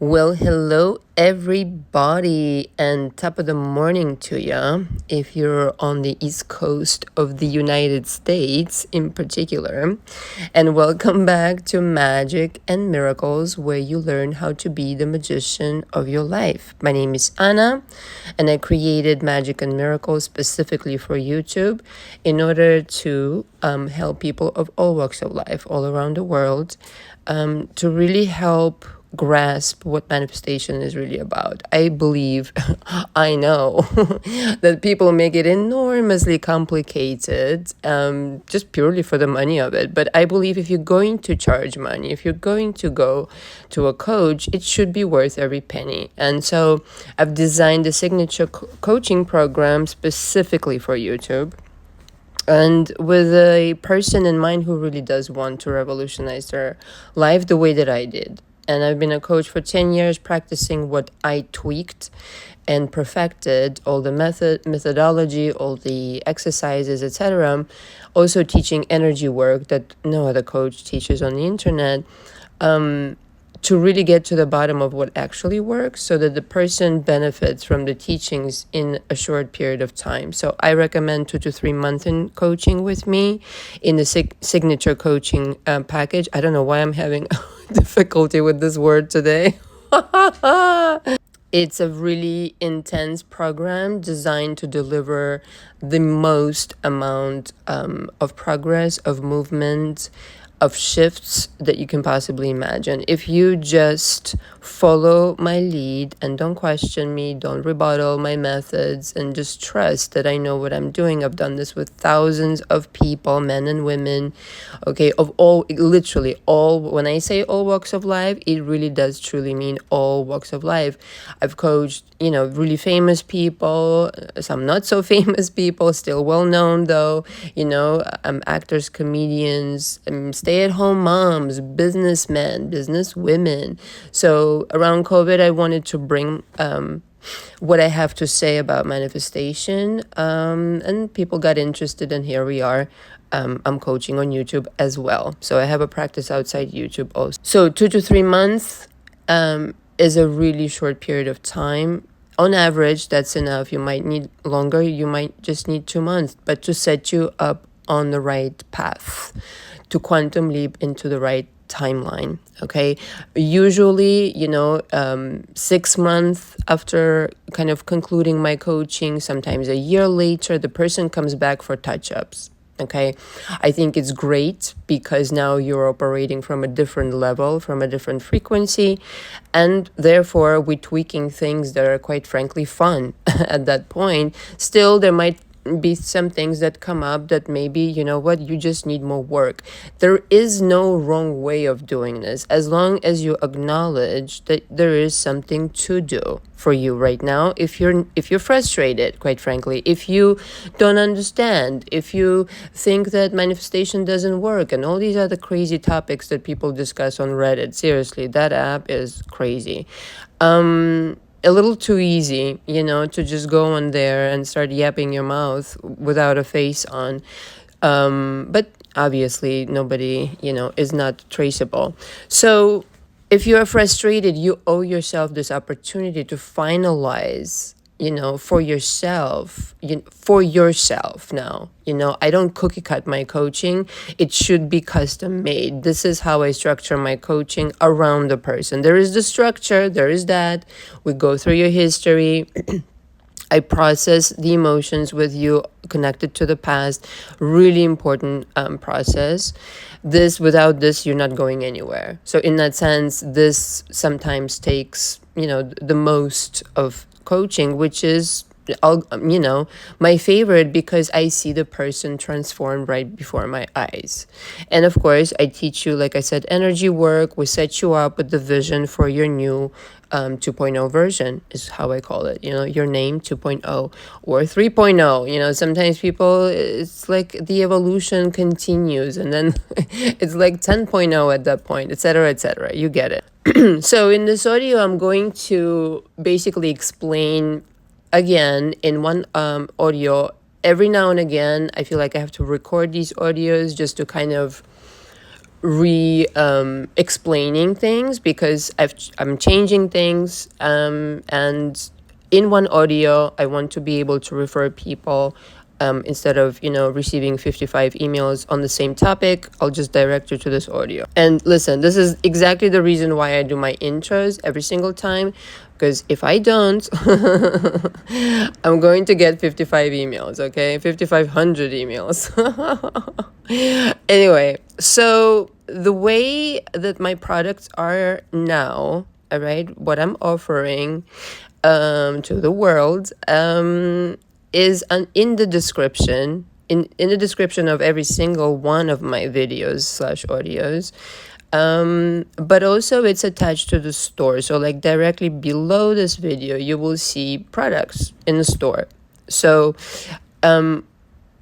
Well, hello everybody, and top of the morning to ya. If you're on the East Coast of the United States in particular, and welcome back to Magic and Miracles, where you learn how to be the magician of your life. My name is Anna, and I created Magic and Miracles specifically for YouTube in order to help people of all walks of life all around the world to really help grasp what manifestation is really about. I believe, I know, that people make it enormously complicated just purely for the money of it. But I believe if you're going to charge money, if you're going to go to a coach, it should be worth every penny. And so I've designed a signature coaching program specifically for YouTube. And with a person in mind who really does want to revolutionize their life the way that I did. And I've been a coach for 10 years, practicing what I tweaked and perfected, all the methodology, all the exercises, etc. Also teaching energy work that no other coach teaches on the internet. To really get to the bottom of what actually works so that the person benefits from the teachings in a short period of time. So I recommend 2 to 3 months in coaching with me in the signature coaching package. I don't know why I'm having difficulty with this word today. It's a really intense program designed to deliver the most amount of progress, of movement, of shifts that you can possibly imagine. If you just follow my lead and don't question me, don't rebuttal my methods, and just trust that I know what I'm doing. I've done this with thousands of people, men and women, okay, of all, literally all. When I say all walks of life, it really does truly mean all walks of life. I've coached, really famous people, some not so famous people, still well known though, actors, comedians, stay-at-home moms, businessmen, businesswomen. So around COVID, I wanted to bring what I have to say about manifestation, and people got interested, and here we are. I'm coaching on YouTube as well. So I have a practice outside YouTube also. So 2 to 3 months is a really short period of time. On average, that's enough. You might need longer. You might just need 2 months, but to set you up on the right path, to quantum leap into the right timeline. Okay. Usually, 6 months after kind of concluding my coaching, sometimes a year later, the person comes back for touch-ups. Okay. I think it's great because now you're operating from a different level, from a different frequency, and therefore we're tweaking things that are quite frankly fun at that point. Still, there might be some things that come up that maybe, you just need more work. There is no wrong way of doing this as long as you acknowledge that there is something to do for you right now. If you're frustrated, quite frankly, if you don't understand, if you think that manifestation doesn't work, and all these other crazy topics that people discuss on Reddit. Seriously, that app is crazy. A little too easy, to just go on there and start yapping your mouth without a face on. But obviously nobody, is not traceable. So if you are frustrated, you owe yourself this opportunity to finalize, for yourself, now. I don't cookie cut my coaching. It should be custom made. This is how I structure my coaching around the person. There is the structure, there is that. We go through your history. I process the emotions with you connected to the past. Really important process. Without this, you're not going anywhere. So in that sense, this sometimes takes, the most of coaching, which is my favorite because I see the person transform right before my eyes. And of course, I teach you, like I said, energy work. We set you up with the vision for your new 2.0 version is how I call it, your name 2.0 or 3.0. Sometimes people, it's like the evolution continues and then it's like 10.0 at that point, etc., etc. You get it. So in this audio, I'm going to basically explain again in one audio. Every now and again, I feel like I have to record these audios just to kind of explaining things because I'm changing things, and in one audio I want to be able to refer people, instead of receiving 55 emails on the same topic. I'll just direct you to this audio. And listen, this is exactly the reason why I do my intros every single time, because if I don't, I'm going to get 55 emails, okay? 5,500 emails. Anyway, so the way that my products are now, all right, what I'm offering to the world is in the description. In the description of every single one of my videos / audios. But also it's attached to the store. So like directly below this video, you will see products in the store. So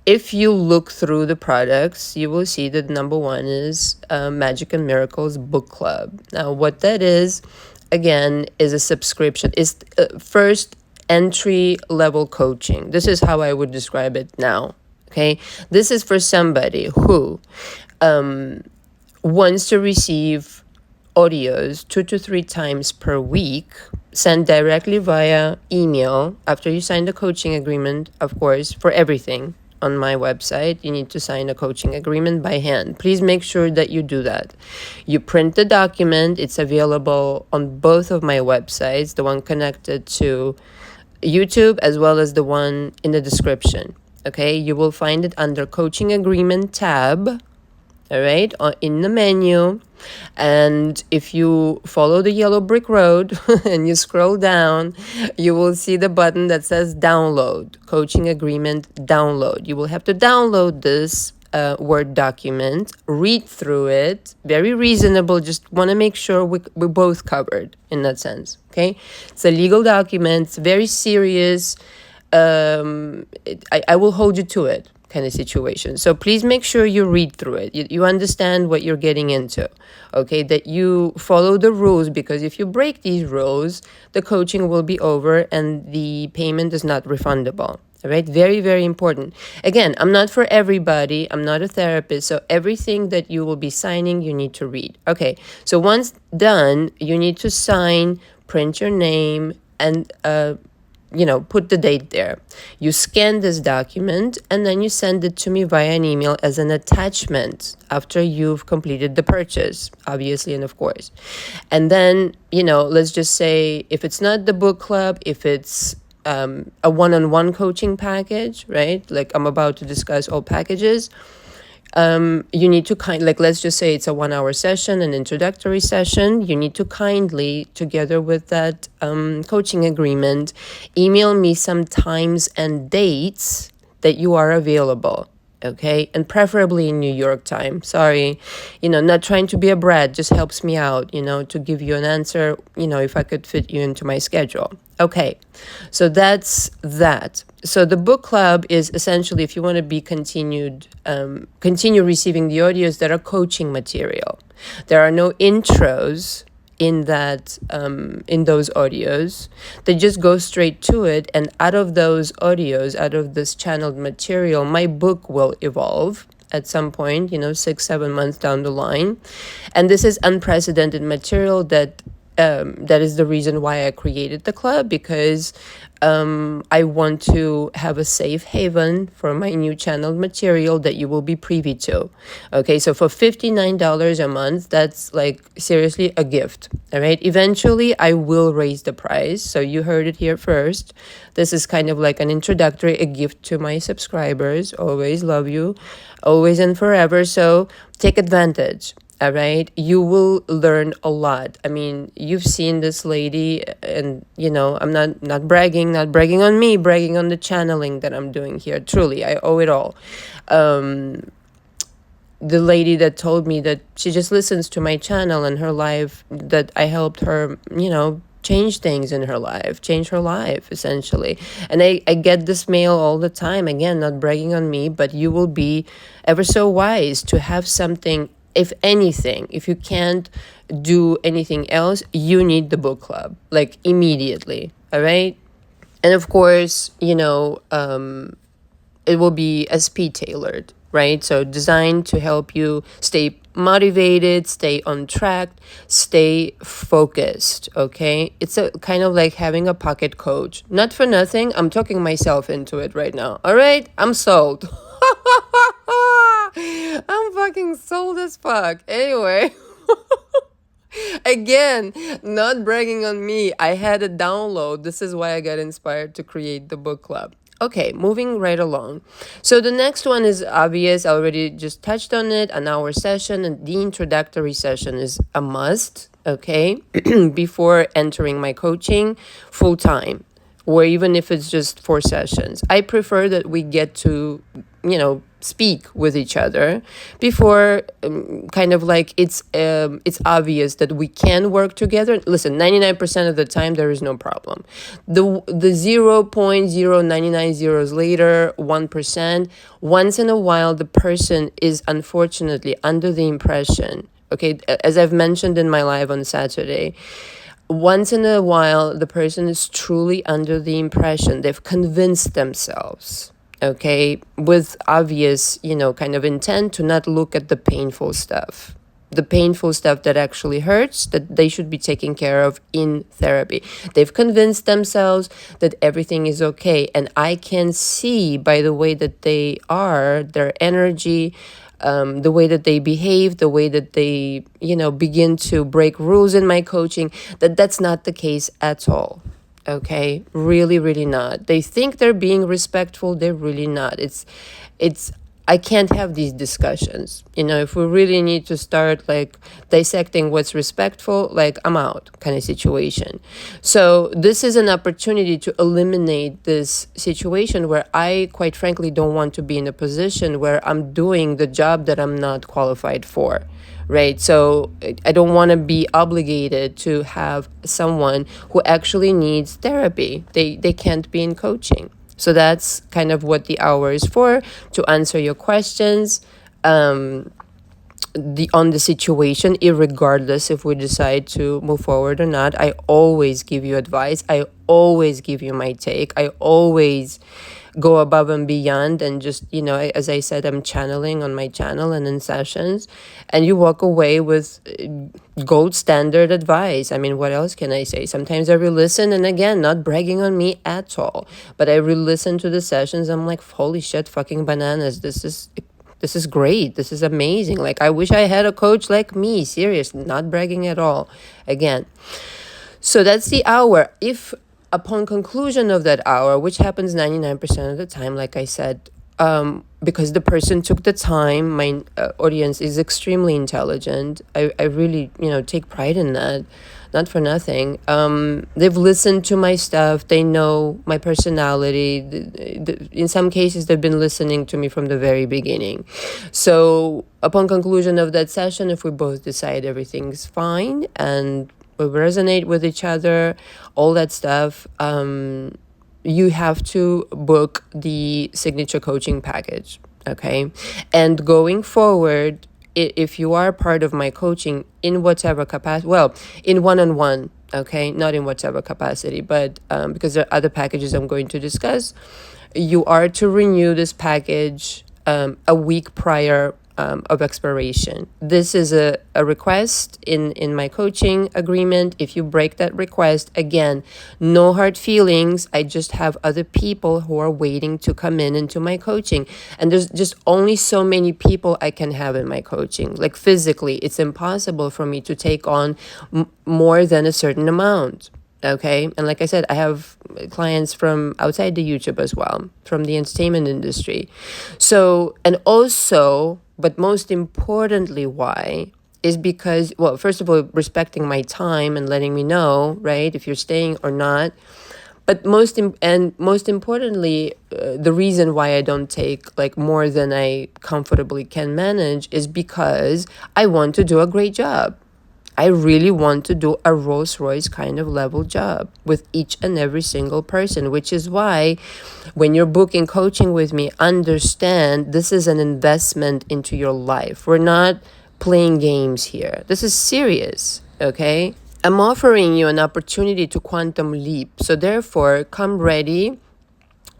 if you look through the products, you will see that number one is Magic and Miracles Book Club. Now, what that is, again, is a subscription. It's first entry level coaching. This is how I would describe it now. Okay, this is for somebody who wants to receive audios 2 to 3 times per week, sent directly via email after you sign the coaching agreement, of course, for everything. On my website, you need to sign a coaching agreement by hand. Please make sure that you do that. You print the document. It's available on both of my websites, the one connected to YouTube as well as the one in the description. Okay, you will find it under coaching agreement tab, all right, in the menu. And if you follow the yellow brick road and you scroll down, you will see the button that says download, coaching agreement download. You will have to download this Word document, read through it, very reasonable. Just want to make sure we're both covered in that sense. Okay, it's a legal document. It's very serious. I will hold you to it kind of situation. So please make sure you read through it. You understand what you're getting into, okay? That you follow the rules, because if you break these rules, the coaching will be over and the payment is not refundable. All right, very, very important. Again, I'm not for everybody. I'm not a therapist. So everything that you will be signing, you need to read. Okay, so once done, you need to sign, print your name, and put the date there. You scan this document and then you send it to me via an email as an attachment after you've completed the purchase, obviously, and of course. And then, let's just say if it's not the book club, if it's a one-on-one coaching package, right? Like I'm about to discuss all packages. You need to let's just say it's a 1-hour session, an introductory session. You need to kindly, together with that coaching agreement, email me some times and dates that you are available. Okay, and preferably in New York time. Sorry, not trying to be a brat, just helps me out, to give you an answer, if I could fit you into my schedule. Okay, so that's that. So the book club is essentially, if you want to be continue receiving the audios that are coaching material. There are no intros in those audios. They just go straight to it, and out of those audios, out of this channeled material, my book will evolve at some point, 6-7 months down the line. And this is unprecedented material that is the reason why I created the club, because I want to have a safe haven for my new channeled material that you will be privy to. Okay, so for $59 a month, that's like seriously a gift. All right, eventually I will raise the price. So you heard it here first. This is kind of like an introductory, a gift to my subscribers. Always love you, always and forever. So take advantage. All right, you will learn a lot. I mean, you've seen this lady, and I'm not bragging on me, bragging on the channeling that I'm doing here. Truly, I owe it all. The lady that told me that she just listens to my channel and her life, that I helped her, change things in her life, change her life, essentially. And I get this mail all the time. Again, not bragging on me, but you will be ever so wise to have something. If anything, if you can't do anything else, you need the book club, like immediately. All right. And of course, it will be SP tailored. right? So designed to help you stay motivated, stay on track, stay focused, okay? It's a kind of like having a pocket coach. Not for nothing, I'm talking myself into it right now. All right? I'm sold. I'm fucking sold as fuck. Anyway, again, not bragging on me. I had a download. This is why I got inspired to create the book club. Okay, moving right along. So the next one is obvious. I already just touched on it. An hour session, and the introductory session is a must, okay, before entering my coaching full time, or even if it's just 4 sessions. I prefer that we get to, speak with each other before kind of like it's obvious that we can work together. Listen, 99% of the time there is no problem. The 0.0990 zeros later, 1%, once in a while the person is unfortunately under the impression, okay, as I've mentioned in my live on Saturday, once in a while the person is truly under the impression, they've convinced themselves, okay, with obvious, kind of intent to not look at the painful stuff. The painful stuff that actually hurts, that they should be taken care of in therapy. They've convinced themselves that everything is okay. And I can see by the way that they are, their energy, the way that they behave, the way that they, begin to break rules in my coaching, that's not the case at all. Okay, really, really not. They think they're being respectful. They're really not. I can't have these discussions. If we really need to start like dissecting what's respectful, like I'm out kind of situation. So this is an opportunity to eliminate this situation where I, quite frankly, don't want to be in a position where I'm doing the job that I'm not qualified for. Right. So I don't want to be obligated to have someone who actually needs therapy. They can't be in coaching. So that's kind of what the hour is for, to answer your questions on the situation, irregardless if we decide to move forward or not. I always give you advice. I always give you my take. I always go above and beyond, and just, as I said, I'm channeling on my channel and in sessions, and you walk away with gold standard advice. I mean, what else can I say? Sometimes I re-listen, and again, not bragging on me at all, but I re-listen to the sessions. I'm like, holy shit, fucking bananas. This is great. This is amazing. Like, I wish I had a coach like me. Serious, not bragging at all. Again. So that's the hour. If upon conclusion of that hour, which happens 99% of the time, like I said, because the person took the time, my audience is extremely intelligent. I really, take pride in that. Not for nothing. They've listened to my stuff. They know my personality. In some cases, they've been listening to me from the very beginning. So upon conclusion of that session, if we both decide everything's fine and we resonate with each other, all that stuff, you have to book the signature coaching package, okay? And going forward, if you are part of my coaching in whatever capacity, well, in one-on-one, okay, not in whatever capacity, but because there are other packages I'm going to discuss, you are to renew this package a week prior of expiration. This is a request in my coaching agreement. If you break that request, again, no hard feelings. I just have other people who are waiting to come into my coaching. And there's just only so many people I can have in my coaching. Like physically, it's impossible for me to take on more than a certain amount. Okay. And like I said, I have clients from outside the YouTube as well, from the entertainment industry. So, and also, but most importantly, why is because, well, first of all, respecting my time and letting me know, right, if you're staying or not. But most importantly, the reason why I don't take like more than I comfortably can manage is because I want to do a great job. I really want to do a Rolls-Royce kind of level job with each and every single person, which is why when you're booking coaching with me, understand this is an investment into your life. We're not playing games here. This is serious, okay? I'm offering you an opportunity to quantum leap. So therefore, come ready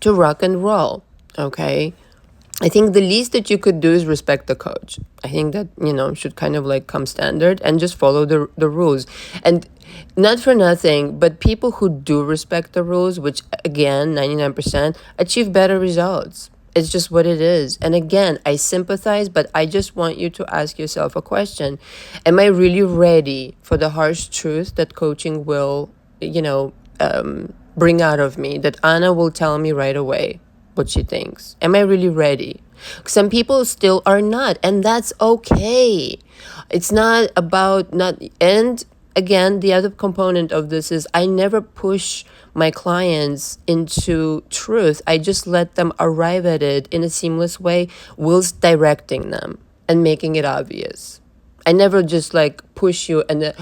to rock and roll, okay? I think the least that you could do is respect the coach. I think that, should kind of like come standard, and just follow the rules. And not for nothing, but people who do respect the rules, which again, 99%, achieve better results. It's just what it is. And again, I sympathize, but I just want you to ask yourself a question. Am I really ready for the harsh truth that coaching will, bring out of me, that Anna will tell me right away what she thinks? Am I really ready? Some people still are not, and that's okay. It's not about not. And again, the other component of this is I never push my clients into truth. I just let them arrive at it in a seamless way, whilst directing them and making it obvious. I never just like push you and then,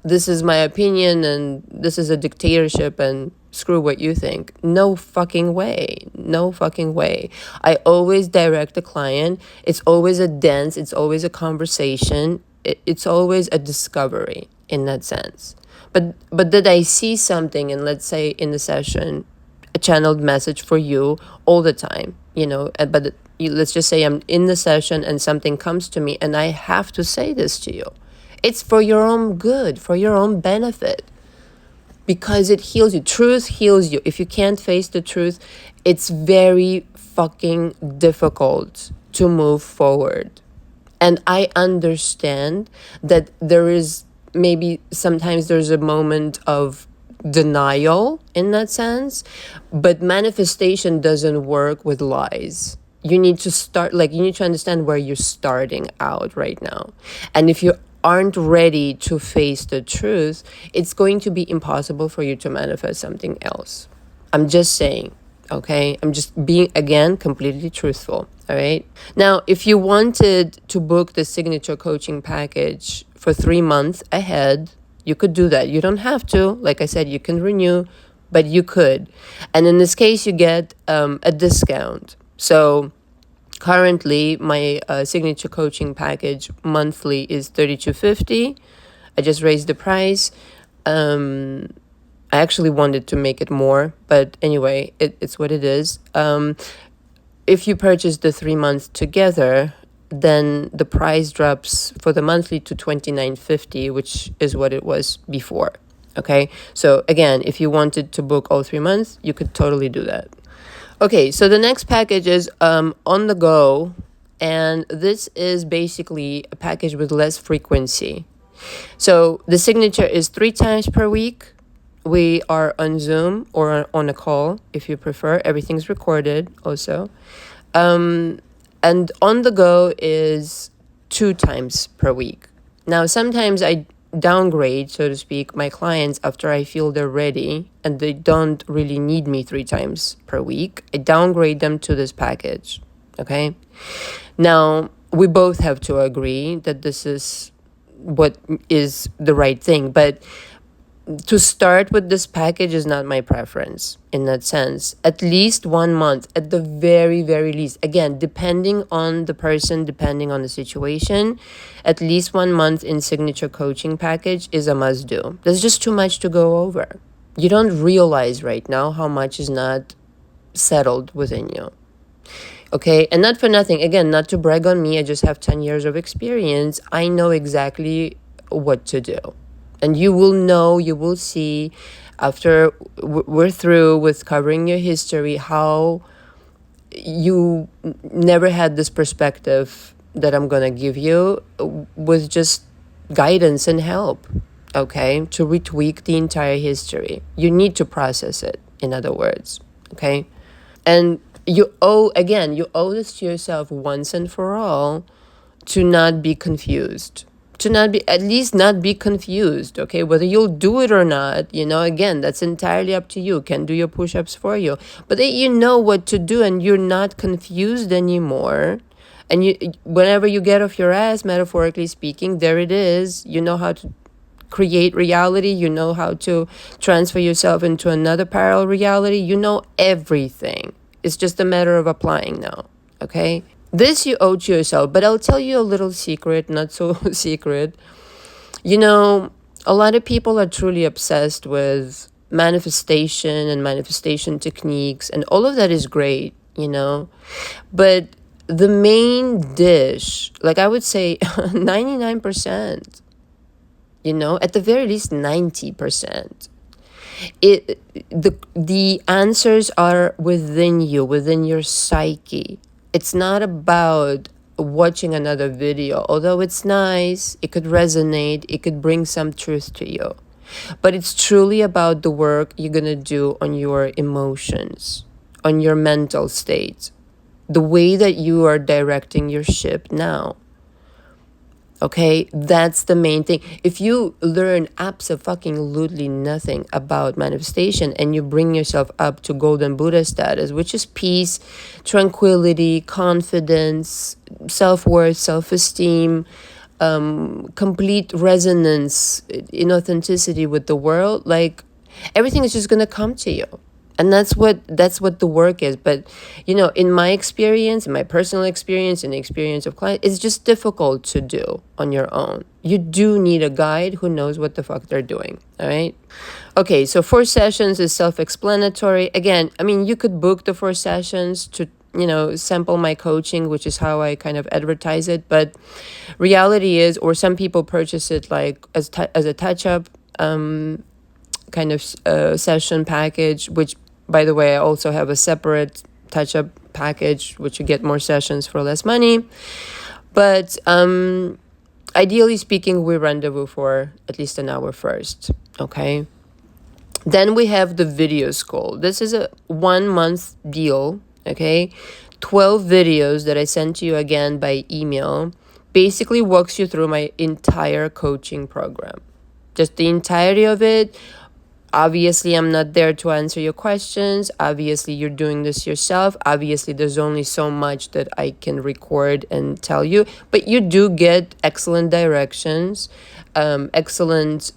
this is my opinion and this is a dictatorship and screw what you think. No fucking way. No fucking way. I always direct the client. It's always a dance. It's always a conversation. It's always a discovery in that sense. But did I see something, and let's say in the session, a channeled message for you all the time, but let's just say I'm in the session and something comes to me and I have to say this to you. It's for your own good, for your own benefit, because it heals you. Truth heals you. If you can't face the truth, it's very fucking difficult to move forward. And I understand that there is maybe sometimes there's a moment of denial in that sense, but manifestation doesn't work with lies. You need to start, you need to understand where you're starting out right now. And if you aren't ready to face the truth, it's going to be impossible for you to manifest something else. I'm just saying, okay? I'm just being, again, completely truthful, all right? Now, if you wanted to book the signature coaching package for 3 months ahead, you could do that. You don't have to. Like I said, you can renew, but you could. And in this case, you get a discount. So currently, my signature coaching package monthly is $32.50. I just raised the price. I actually wanted to make it more, but anyway, it's what it is. If you purchase the 3 months together, then the price drops for the monthly to $29.50, which is what it was before. Okay, so again, if you wanted to book all 3 months, you could totally do that. Okay, so the next package is on the go, and this is basically a package with less frequency. So the signature is 3 times per week. We are on Zoom or on a call if you prefer. Everything's recorded also. And on the go is 2 times per week. Now, sometimes I downgrade, so to speak, my clients after I feel they're ready and they don't really need me 3 times per week. I downgrade them to this package, okay? Now, we both have to agree that this is what is the right thing, but to start with this package is not my preference in that sense. At least 1 month, at the very, very least. Again, depending on the person, depending on the situation, at least 1 month in signature coaching package is a must do. There's just too much to go over. You don't realize right now how much is not settled within you. Okay, and not for nothing. Again, not to brag on me, I just have 10 years of experience. I know exactly what to do. And you will know, you will see after we're through with covering your history how you never had this perspective that I'm going to give you with just guidance and help, okay, to retweak the entire history. You need to process it, in other words, okay? And you owe this to yourself once and for all to not be confused. To at least not be confused, okay? Whether you'll do it or not, again, that's entirely up to you. Can do your push-ups for you. But that you know what to do and you're not confused anymore. And whenever you get off your ass, metaphorically speaking, there it is. You know how to create reality. You know how to transfer yourself into another parallel reality. You know everything. It's just a matter of applying now, okay? This you owe to yourself, but I'll tell you a little secret, not so secret. A lot of people are truly obsessed with manifestation and manifestation techniques, and all of that is great, but the main dish, like I would say 99%, at the very least 90%. The answers are within you, within your psyche. It's not about watching another video, although it's nice, it could resonate, it could bring some truth to you. But it's truly about the work you're gonna do on your emotions, on your mental state, the way that you are directing your ship now. Okay, that's the main thing. If you learn absolutely nothing about manifestation and you bring yourself up to golden Buddha status, which is peace, tranquility, confidence, self-worth, self-esteem, complete resonance in authenticity with the world, like everything is just going to come to you. And that's what the work is. But in my experience, in my personal experience, in the experience of clients, it's just difficult to do on your own. You do need a guide who knows what the fuck they're doing. All right. Okay, so 4 sessions is self-explanatory. Again, I mean, you could book the 4 sessions to sample my coaching, which is how I kind of advertise it. But reality is, or some people purchase it like as a touch-up kind of session package, which, by the way, I also have a separate touch-up package, which you get more sessions for less money. But ideally speaking, we rendezvous for at least an hour first, okay? Then we have the video school. This is a 1-month deal, okay? 12 videos that I sent to you again by email basically walks you through my entire coaching program. Just the entirety of it. Obviously, I'm not there to answer your questions. Obviously, you're doing this yourself. Obviously, there's only so much that I can record and tell you. But you do get excellent directions, excellent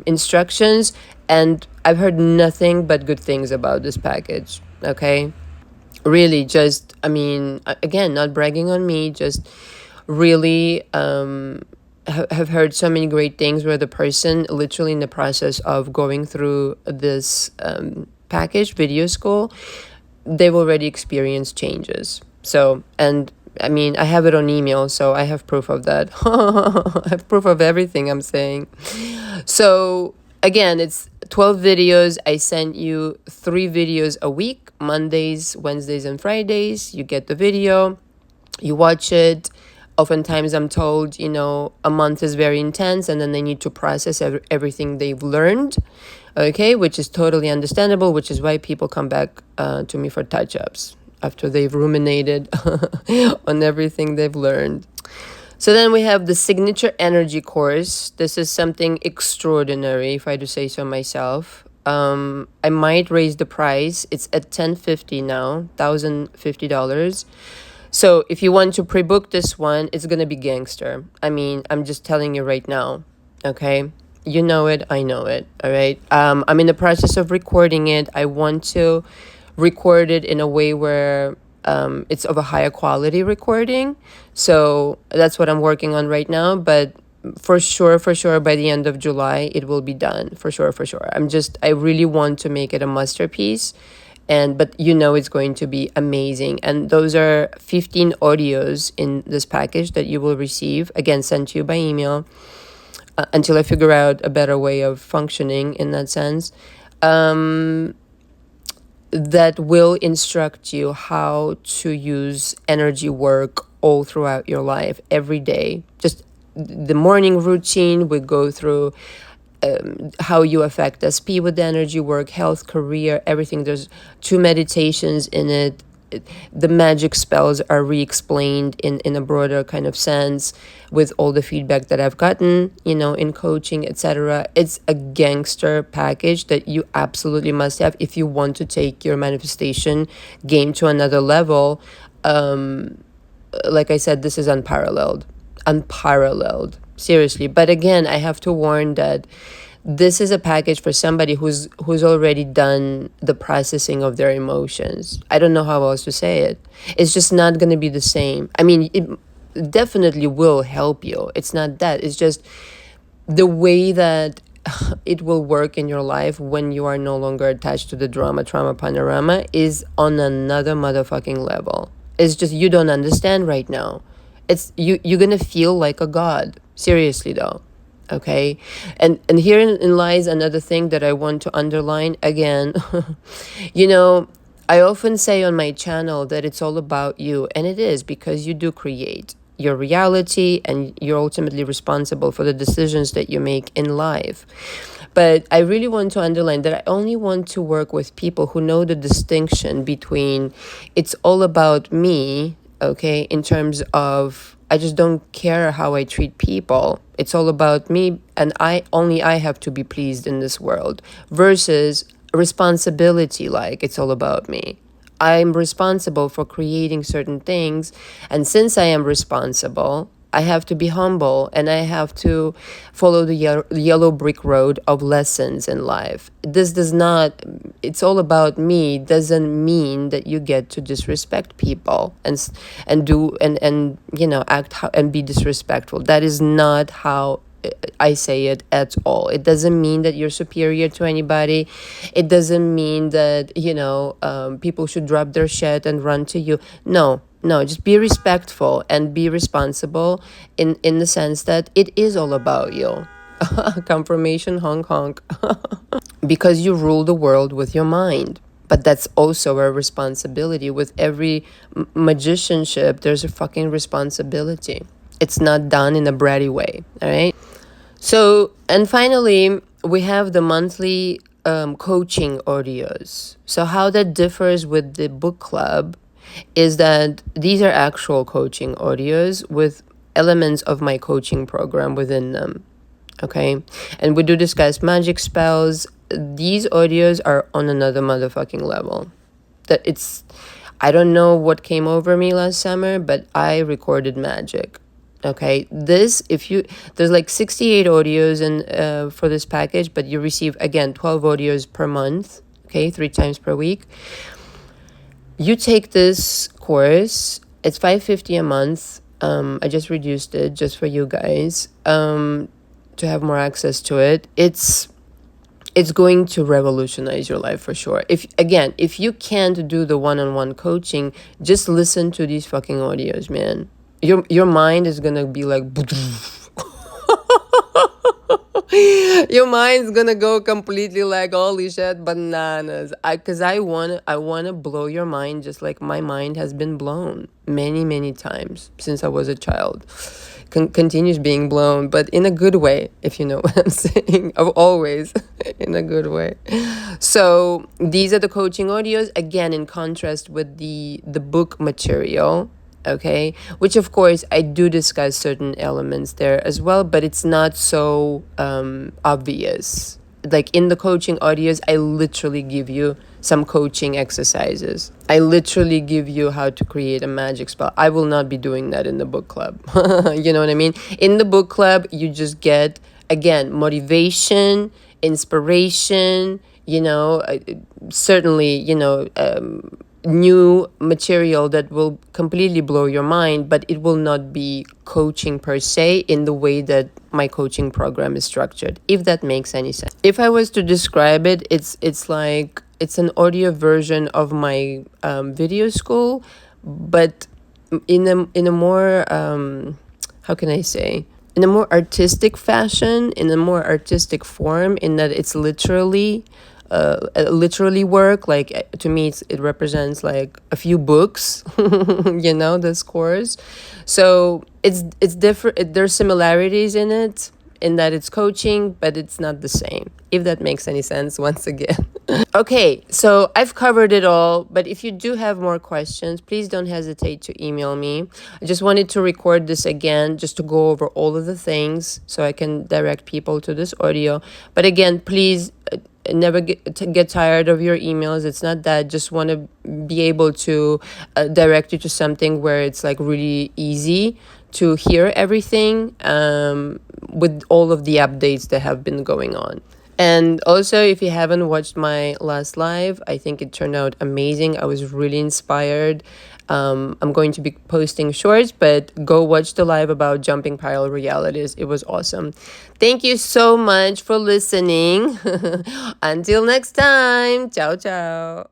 instructions. And I've heard nothing but good things about this package, okay? Really, just, I mean, again, not bragging on me, just really have heard so many great things where the person literally in the process of going through this package video school, they've already experienced changes. So, and I mean, I have it on email, so I have proof of that. I have proof of everything I'm saying. So again, it's 12 videos. I sent you 3 videos a week, Mondays, Wednesdays, and Fridays. You get the video, you watch it. Oftentimes I'm told, a month is very intense and then they need to process everything they've learned, okay, which is totally understandable, which is why people come back to me for touch-ups after they've ruminated on everything they've learned. So then we have the signature energy course. This is something extraordinary, if I do say so myself. I might raise the price. It's at $1,050 now, $1,050. So if you want to pre-book this one, it's going to be gangster. I mean, I'm just telling you right now, okay? You know it, I know it, all right? I'm in the process of recording it. I want to record it in a way where it's of a higher quality recording. So that's what I'm working on right now. But for sure, by the end of July, it will be done. For sure. I really want to make it a masterpiece. But it's going to be amazing. And those are 15 audios in this package that you will receive, again, sent to you by email, until I figure out a better way of functioning in that sense, that will instruct you how to use energy work all throughout your life, every day. Just the morning routine, we go through how you affect SP with energy work, health, career, everything. There's 2 meditations in it. The magic spells are re-explained in a broader kind of sense with all the feedback that I've gotten, in coaching, etc. It's a gangster package that you absolutely must have if you want to take your manifestation game to another level. Like I said, this is unparalleled. Seriously. But again, I have to warn that this is a package for somebody who's already done the processing of their emotions. I don't know how else to say it. It's just not going to be the same. I mean, it definitely will help you. It's not that. It's just the way that it will work in your life when you are no longer attached to the drama, trauma, panorama is on another motherfucking level. It's just you don't understand right now. You're gonna feel like a god. Seriously though. Okay? And herein lies another thing that I want to underline again. You know, I often say on my channel that it's all about you, and it is, because you do create your reality and you're ultimately responsible for the decisions that you make in life. But I really want to underline that I only want to work with people who know the distinction between it's all about me, okay, in terms of I just don't care how I treat people. It's all about me, and I have to be pleased in this world, versus responsibility, like it's all about me. I'm responsible for creating certain things, and since I am responsible, I have to be humble, and I have to follow the yellow brick road of lessons in life. This does not, it's all about me, doesn't mean that you get to disrespect people and do, and you know, and be disrespectful. That is not how I say it at all. It doesn't mean that you're superior to anybody. It doesn't mean that, you know, people should drop their shit and run to you. No, no, just be respectful and be responsible in the sense that it is all about you. Confirmation, honk, honk. Because you rule the world with your mind. But that's also a responsibility. With every magicianship, there's a fucking responsibility. It's not done in a bratty way, all right? So, and finally, we have the monthly coaching audios. So how that differs with the book club is that these are actual coaching audios with elements of my coaching program within them. Okay? And we do discuss magic spells. These audios are on another motherfucking level. I don't know what came over me last summer, but I recorded magic. Okay, there's like 68 audios in for this package, but you receive, again, 12 audios per month, okay, 3 times per week. You take this course, it's $550 a month. I just reduced it just for you guys, to have more access to it. It's going to revolutionize your life for sure. If you can't do the one-on-one coaching, just listen to these fucking audios, man. Your mind is gonna be like your mind's gonna go completely like, holy shit, bananas. Because I wanna blow your mind just like my mind has been blown many times since I was a child. Continues being blown, but in a good way, if you know what I'm saying. Always in a good way. So these are the coaching audios, again, in contrast with the book material. Okay, which of course I do discuss certain elements there as well, but it's not so obvious. Like in the coaching audios, I literally give you some coaching exercises. I literally give you how to create a magic spell. I will not be doing that in the book club. You know what I mean? In the book club, you just get, again, motivation, inspiration, you know, certainly, you know, new material that will completely blow your mind, but it will not be coaching per se in the way that my coaching program is structured, if that makes any sense. If I was to describe it, it's like it's an audio version of my video school, but in a more how can I say, in a more artistic fashion, in a more artistic form, in that it's literally work. Like, to me, it represents like a few books, you know, this course. So it's different. There's similarities in it, in that it's coaching, but it's not the same, if that makes any sense, once again. Okay, so I've covered it all, but if you do have more questions, please don't hesitate to email me. I just wanted to record this again, just to go over all of the things so I can direct people to this audio. But again, please never get tired of your emails. It's not that. Just want to be able to direct you to something where it's like really easy to hear everything, with all of the updates that have been going on. And also, if you haven't watched my last live, I think it turned out amazing. I was really inspired. I'm going to be posting shorts, but go watch the live about jumping parallel realities. It was awesome. Thank you so much for listening. Until next time. Ciao, ciao.